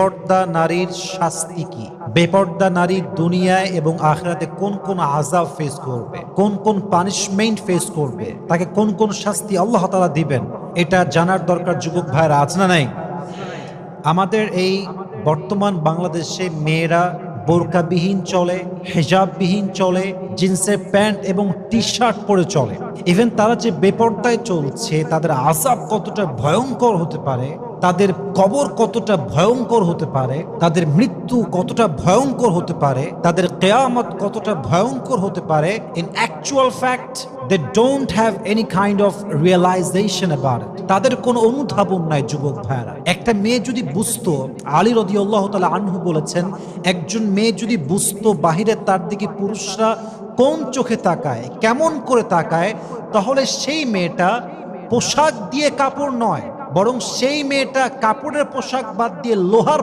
বেপর্দা নারীর শাস্তি কি? বেপর্দা নারী দুনিয়ায় এবং আখিরাতে কোন কোন আযাব ফেস করবে, কোন কোন পানিশমেন্ট ফেস করবে, তাকে কোন কোন শাস্তি আল্লাহ তাআলা দিবেন, এটা জানার দরকার যুবক ভাইরা আছে না নাই? আমাদের এই বর্তমান বাংলাদেশে মেয়েরা বোরকাবিহীন চলে, হেজাববিহীন চলে, জিন্সের প্যান্ট এবং টি শার্ট পরে চলে। ইভেন তারা যে বেপরদায় চলছে, তাদের আযাব কতটা ভয়ঙ্কর হতে পারে, তাদের কবর কতটা ভয়ঙ্কর হতে পারে, তাদের মৃত্যু কতটা ভয়ঙ্কর হতে পারে, তাদের কিয়ামত কতটা ভয়ঙ্কর হতে পারে, in actual fact they don't have any kind of realisation about it. তাদের কোনো অনুধাবন নাই যুবক ভাইরা। একটা মেয়ে যদি বুঝতো, আলী রাদিয়াল্লাহু তাআলা আনহু বলেছেন, একজন মেয়ে যদি বুঝতো বাহিরে তার দিকে পুরুষরা কোন চোখে তাকায়, কেমন করে তাকায়, তাহলে সেই মেয়েটা পোশাক দিয়ে কাপড় নয়, বরং সেই মেয়েটা কাপড়ের পোশাক বাদ দিয়ে লোহার